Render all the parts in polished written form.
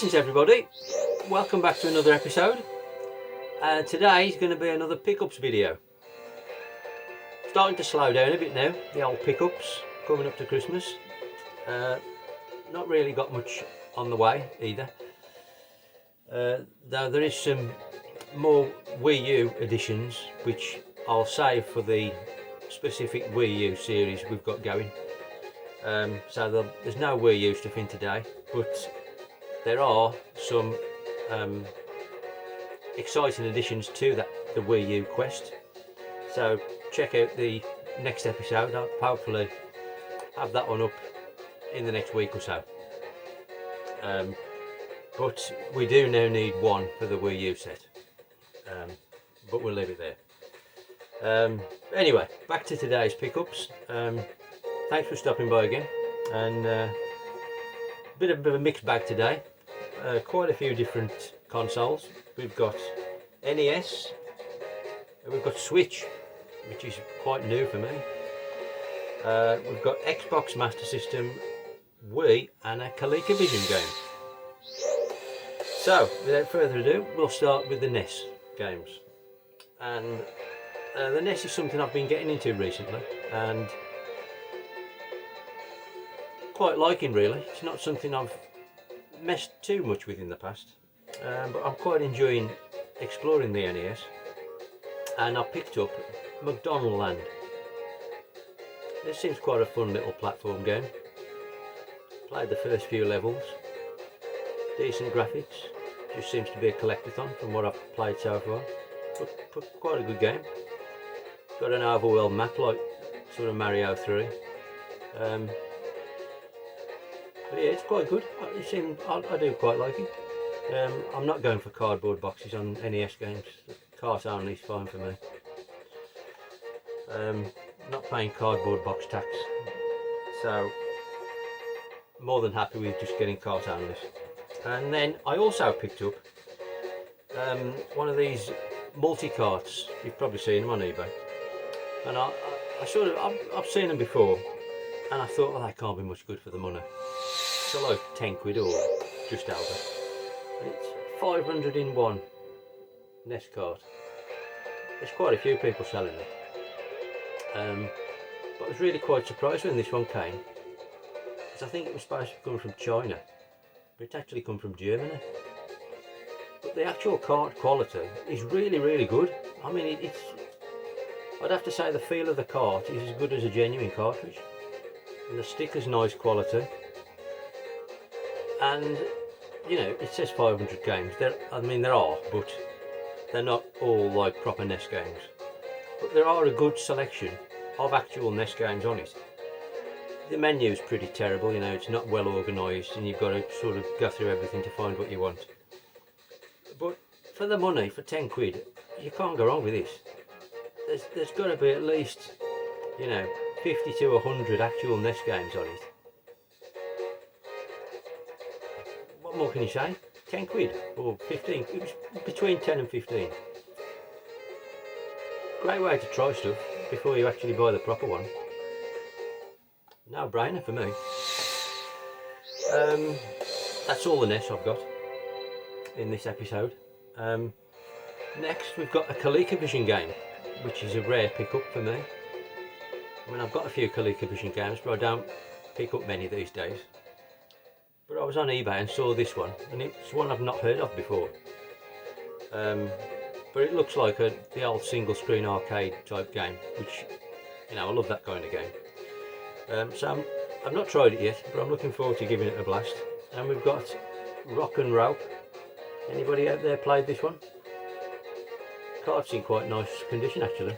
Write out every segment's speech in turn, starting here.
Congratulations everybody, welcome back to another episode, and today is going to be another pickups video. Starting to slow down a bit now, the old pickups coming up to Christmas. Not really got much on the way either, though there is some more Wii U editions which I'll save for the specific Wii U series we've got going. So there's no Wii U stuff in today, but there are some exciting additions to the Wii U Quest. So check out the next episode. I'll hopefully have that one up in the next week or so. But we do now need one for the Wii U set, but we'll leave it there. Anyway, back to today's pickups. Thanks for stopping by again, and bit of a mixed bag today. Quite a few different consoles. We've got NES, and we've got Switch, which is quite new for me. We've got Xbox Master System, Wii, and a Colecovision game. So, without further ado, we'll start with the NES games. And the NES is something I've been getting into recently, and quite liking really. It's not something I've messed too much with in the past, but I'm quite enjoying exploring the NES, and I picked up McDonalds Land. This seems quite a fun little platform game. Played the first few levels, decent graphics, just seems to be a collectathon from what I've played so far, but quite a good game. Got an overworld map like sort of Mario 3. But yeah, it's quite good. I do quite like it. I'm not going for cardboard boxes on NES games. Cart only is fine for me. Not paying cardboard box tax, so more than happy with just getting cart only. And then I also picked up one of these multi-carts. You've probably seen them on eBay, and I've seen them before, and I thought, well, they can't be much good for the money. It's like 10 quid or just over. And it's 500 in one NES cart. There's quite a few people selling it. But I was really quite surprised when this one came, because I think it was supposed to come from China, but it actually come from Germany. But the actual cart quality is really good. I mean, I'd have to say the feel of the cart is as good as a genuine cartridge, and the sticker's nice quality. And you know, it says 500 games. There are, but they're not all like proper NES games. But there are a good selection of actual NES games on it. The menu's pretty terrible, you know, it's not well organised, and you've got to sort of go through everything to find what you want. But for the money, for 10 quid, you can't go wrong with this. There's got to be at least, you know, 50 to 100 actual NES games on it. What more can you say? 10 quid or 15, it was between 10 and 15. Great way to try stuff before you actually buy the proper one. No brainer for me. That's all the NES I've got in this episode. Next we've got a Colecovision game, which is a rare pickup for me. I mean, I've got a few Colecovision games, but I don't pick up many these days. But I was on eBay and saw this one, and it's one I've not heard of before. But it looks like the old single screen arcade type game, which, you know, I love that kind of game. So I've not tried it yet, but I'm looking forward to giving it a blast. And we've got Rock and Rope. Anybody out there played this one? Cart's in quite nice condition actually.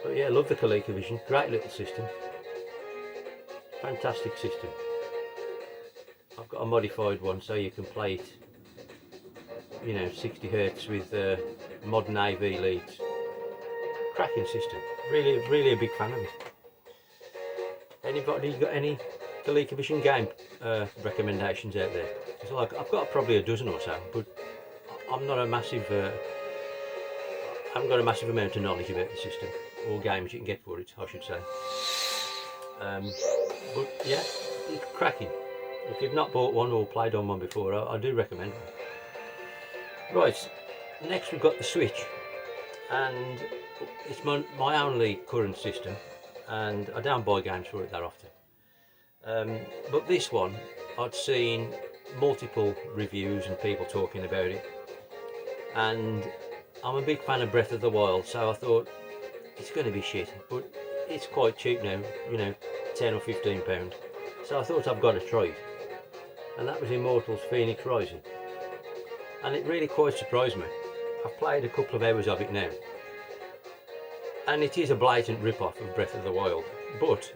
But yeah, I love the Colecovision. Great little system. Fantastic system. I've got a modified one so you can play it, you know, 60 Hz with modern AV leads. Cracking system. Really a big fan of it. Anybody got any Colecovision game recommendations out there? It's like I've got probably a dozen or so, but I'm not a massive. I haven't got a massive amount of knowledge about the system or games you can get for it, I should say. But yeah, it's cracking. if you've not bought one or played on one before, I do recommend one. Right, next we've got the Switch, and it's my only current system, and I don't buy games for it that often. But this one, I'd seen multiple reviews and people talking about it, and I'm a big fan of Breath of the Wild, so I thought it's going to be shit, but it's quite cheap now, you know, £10 or £15. So I thought I've got to try it, and that was Immortals Phoenix Rising, and it really quite surprised me. I've played a couple of hours of it now, and it is a blatant rip-off of Breath of the Wild, but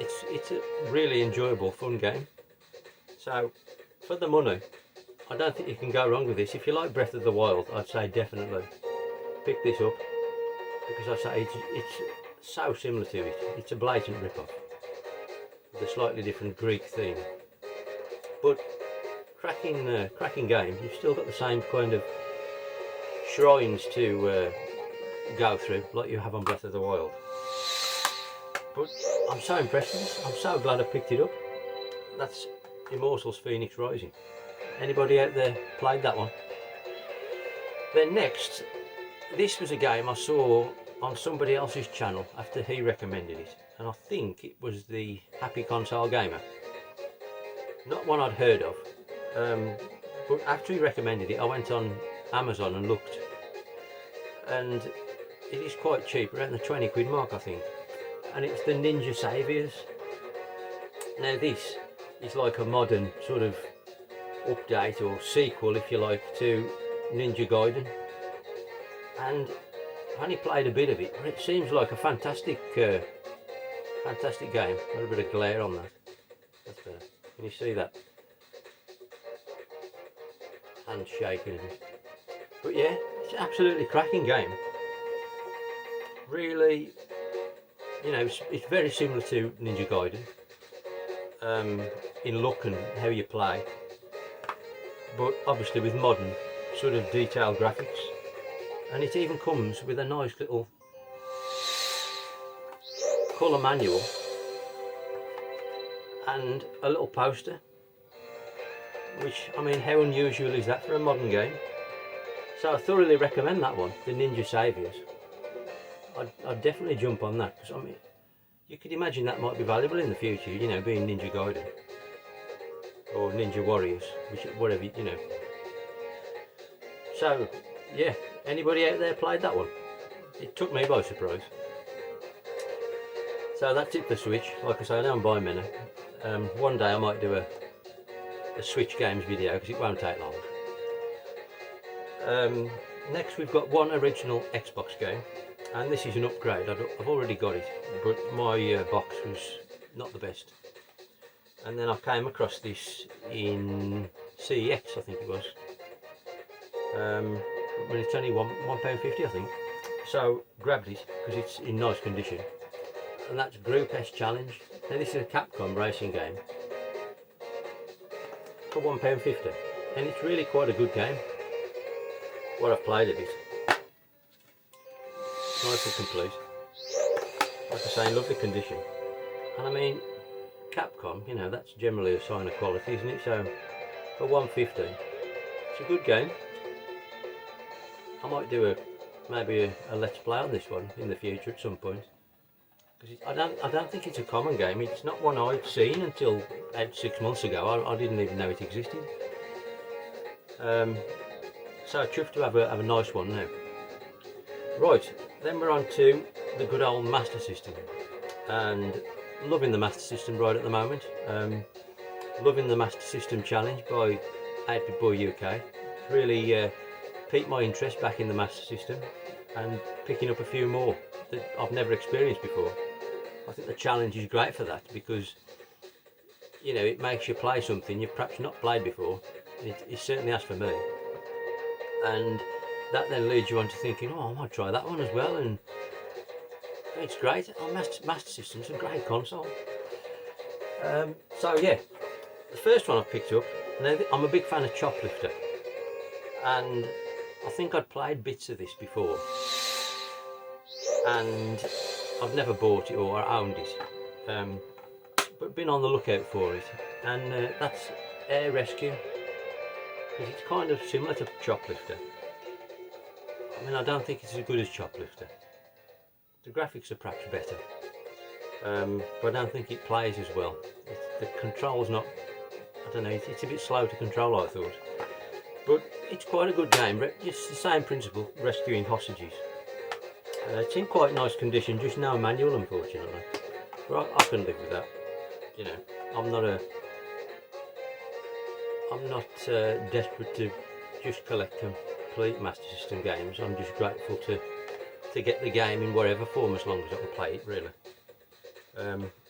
it's a really enjoyable, fun game. So for the money, I don't think you can go wrong with this. If you like Breath of the Wild, I'd say definitely pick this up, because I say it's so similar to it. It's a blatant rip-off with a slightly different Greek theme, but cracking game. You've still got the same kind of shrines to go through like you have on Breath of the Wild. But I'm so impressed with this. I'm so glad I picked it up. That's Immortals Phoenix Rising. Anybody out there played that one? Then next, this was a game I saw on somebody else's channel after he recommended it, and I think it was the Happy Console Gamer. Not one I'd heard of, but after he recommended it, I went on Amazon and looked, and it is quite cheap, around the 20 quid mark I think, and it's the Ninja Saviors. Now this is like a modern sort of update or sequel, if you like, to Ninja Gaiden, and I only played a bit of it, but it seems like a fantastic game. A little bit of glare on that. That's better. Can you see that? Hand shaking a bit. But yeah, it's an absolutely cracking game. Really, you know, it's very similar to Ninja Gaiden in look and how you play, but obviously with modern sort of detailed graphics, and it even comes with a nice little colour manual and a little poster, which, I mean, how unusual is that for a modern game? So I thoroughly recommend that one, the Ninja Saviors. I'd definitely jump on that, because I mean, you could imagine that might be valuable in the future, you know, being Ninja Gaiden or Ninja Warriors, whatever, you know. So yeah, anybody out there played that one? It took me by surprise. So that's it for Switch. Like I say, I don't buy many. One day I might do a Switch games video, because it won't take long. Next we've got one original Xbox game, and this is an upgrade. I've already got it, but my box was not the best, and then I came across this in CEX, I think it was, when it's only £1.50 I think, so grabbed it because it's in nice condition, and that's Group S Challenge. Now this is a Capcom racing game for £1.50, and it's really quite a good game. What I've played of it, nice and complete, like I say, in lovely condition, and I mean, Capcom, you know, that's generally a sign of quality, isn't it? So for £1.50, it's a good game. I might do maybe a let's play on this one in the future at some point, because I don't think it's a common game. It's not one I'd seen until about 6 months ago. I didn't even know it existed. So chuffed to have a nice one now. Right, then we're on to the good old Master System, and loving the Master System right at the moment. Loving the Master System Challenge by 8-Bit Boy UK. Really piqued my interest back in the Master System, and picking up a few more that I've never experienced before. I think the challenge is great for that, because, you know, it makes you play something you've perhaps not played before. It certainly has for me, and that then leads you on to thinking, oh, I might try that one as well, and it's great. Oh, Master System's a great console. So yeah, the first one I've picked up, now I'm a big fan of Choplifter, and I think I'd played bits of this before, and I've never bought it or owned it, but been on the lookout for it, and that's Air Rescue, because it's kind of similar to Choplifter. I mean, I don't think it's as good as Choplifter. The graphics are perhaps better, but I don't think it plays as well. The control's not, I don't know, it's a bit slow to control, I thought. But it's quite a good game. It's the same principle, rescuing hostages. It's in quite nice condition, just no manual, unfortunately. But I can live with that. You know, I'm not desperate to just collect complete Master System games. I'm just grateful to get the game in whatever form, as long as I can play it, really.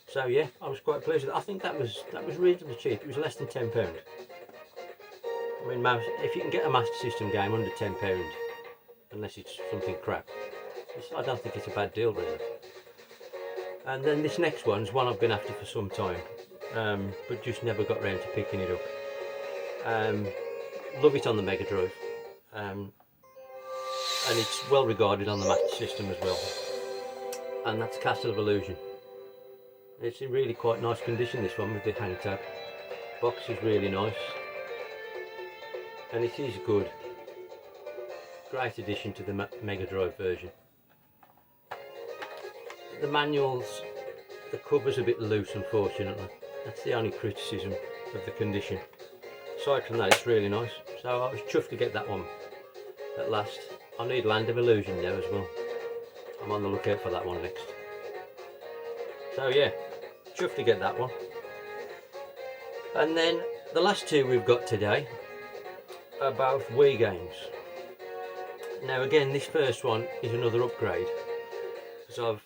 So yeah, I was quite pleased with it. I think that was reasonably cheap. It was less than £10. I mean, if you can get a Master System game under £10, unless it's something crap, I don't think it's a bad deal, really. And then this next one's one I've been after for some time, but just never got round to picking it up. Love it on the Mega Drive, and it's well regarded on the Master System as well. And that's Castle of Illusion. It's in really quite nice condition, this one, with the hang tab. Box is really nice, and it is good. Great addition to the Mega Drive version. The manuals, the cover's a bit loose, unfortunately. That's the only criticism of the condition. Aside from that, it's really nice. So I was chuffed to get that one at last. I need Land of Illusion now as well. I'm on the lookout for that one next. So yeah, chuffed to get that one. And then the last two we've got today are both Wii games. Now again, this first one is another upgrade, because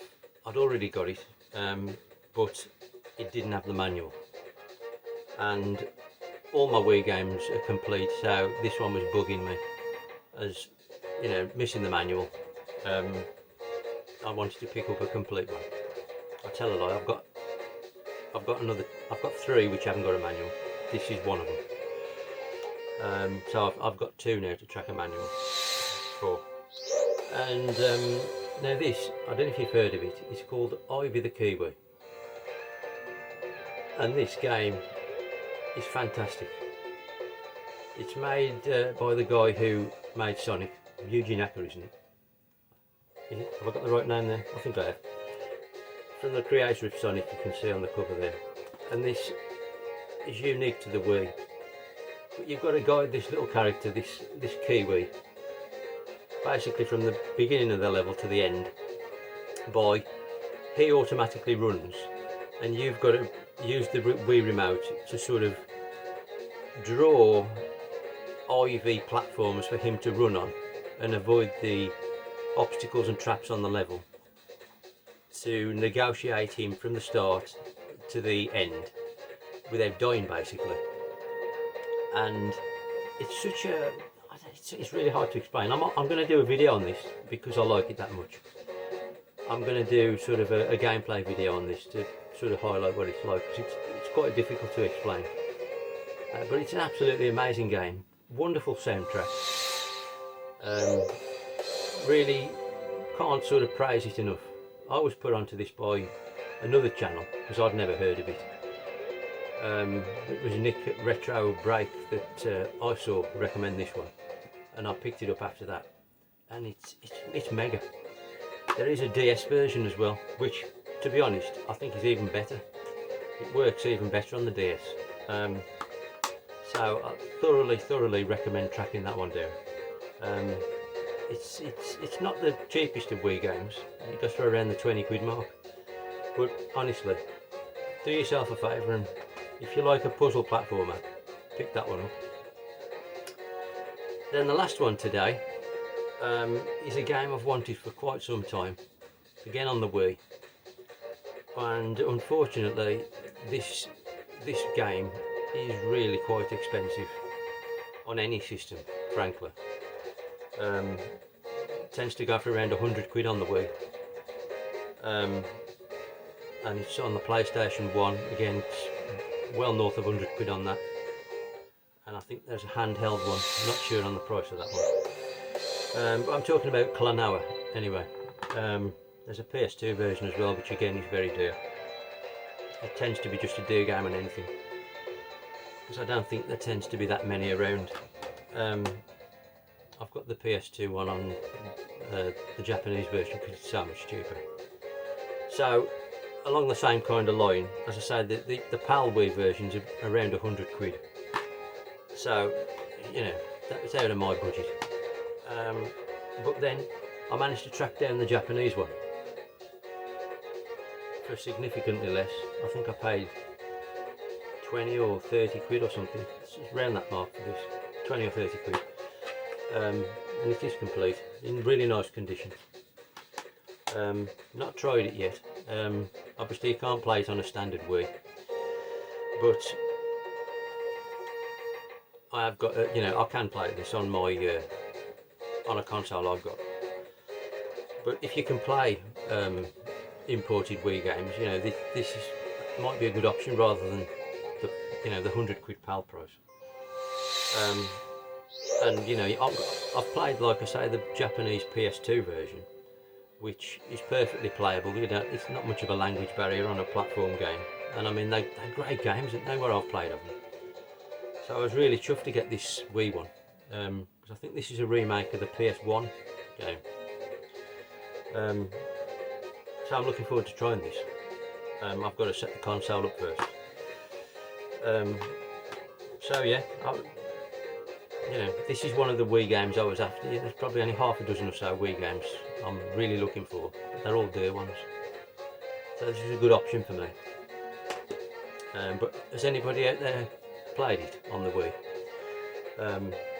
I'd already got it, but it didn't have the manual, and all my Wii games are complete, so this one was bugging me, as you know, missing the manual. I wanted to pick up a complete one. I tell a lie, I've got three which haven't got a manual. This is one of them. So I've got two now to track a manual for. And now this, I don't know if you've heard of it, it's called Ivy the Kiwi. And this game is fantastic. It's made by the guy who made Sonic, Yuji Naka, isn't it? Have I got the right name there? I think I have. From the creator of Sonic, you can see on the cover there. And this is unique to the Wii. But you've got to guide this little character, this Kiwi, basically from the beginning of the level to the end, by he automatically runs, and you've got to use the Wii remote to sort of draw IV platforms for him to run on and avoid the obstacles and traps on the level, to negotiate him from the start to the end without dying, basically. And it's such a, it's really hard to explain. I'm going to do a video on this because I like it that much. I'm going to do sort of a gameplay video on this to sort of highlight what it's like, because it's quite difficult to explain. But it's an absolutely amazing game. Wonderful soundtrack. Really can't sort of praise it enough. I was put onto this by another channel because I'd never heard of it. It was Nick Retro Break that I saw recommend this one, and I picked it up after that, and it's mega. There is a DS version as well, which, to be honest, I think is even better. It works even better on the DS. So I thoroughly recommend tracking that one down. It's not the cheapest of Wii games. It goes for around the 20 quid mark. But honestly, do yourself a favour, and if you like a puzzle platformer, pick that one up. Then the last one today is a game I've wanted for quite some time, again on the Wii, and unfortunately this game is really quite expensive on any system, frankly. Tends to go for around 100 quid on the Wii, and it's on the PlayStation 1, again it's well north of 100 quid on that, and I think there's a handheld one, I'm not sure on the price of that one. But I'm talking about Klonoa anyway. There's a PS2 version as well, which again is very dear. It tends to be just a dear game on anything. because I don't think there tends to be that many around. I've got the PS2 one on the Japanese version because it's so much cheaper. So along the same kind of line, as I said, the PAL Wii version's around 100 quid. So, you know, that's out of my budget. But then I managed to track down the Japanese one for significantly less. I think I paid 20 or 30 quid or something. It's around that mark for this, 20 or 30 quid. And it is complete, in really nice condition. Not tried it yet. Obviously you can't play it on a standard Wii, but I have got, you know, I can play this on my on a console I've got. But if you can play imported Wii games, you know, this might be a good option rather than the, you know, the 100 quid PAL price. And you know, I've played, like I say, the Japanese PS2 version, which is perfectly playable. You know, it's not much of a language barrier on a platform game, and I mean they're great games, aren't they, where I've played of them. So I was really chuffed to get this Wii one, because I think this is a remake of the PS1 game. So I'm looking forward to trying this. I've got to set the console up first. So yeah, you know, this is one of the Wii games I was after. There's probably only half a dozen or so Wii games I'm really looking for. They're all dear ones. So this is a good option for me. But has anybody out there played it on the Wii?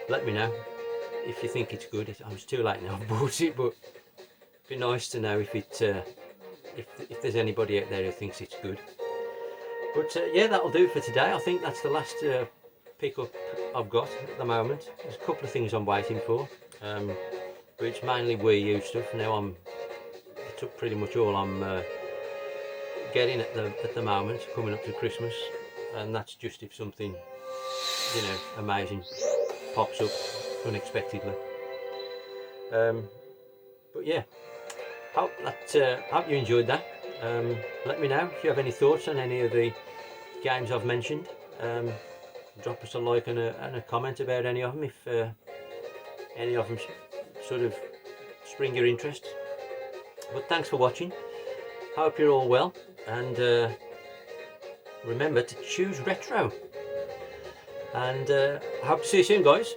Let me know if you think it's good. It's too late now, I've bought it, but it'd be nice to know if if there's anybody out there who thinks it's good. But yeah, that'll do for today. I think that's the last pickup I've got at the moment. There's a couple of things I'm waiting for, but it's mainly Wii U stuff. Now it's pretty much all I'm getting at the moment, coming up to Christmas, and that's just if something, you know, amazing pops up unexpectedly. But yeah, hope you enjoyed that. Let me know if you have any thoughts on any of the games I've mentioned. Drop us a like and a comment about any of them if any of them sort of spring your interest. But thanks for watching. Hope you're all well, and remember to choose retro. And I hope to see you soon, guys.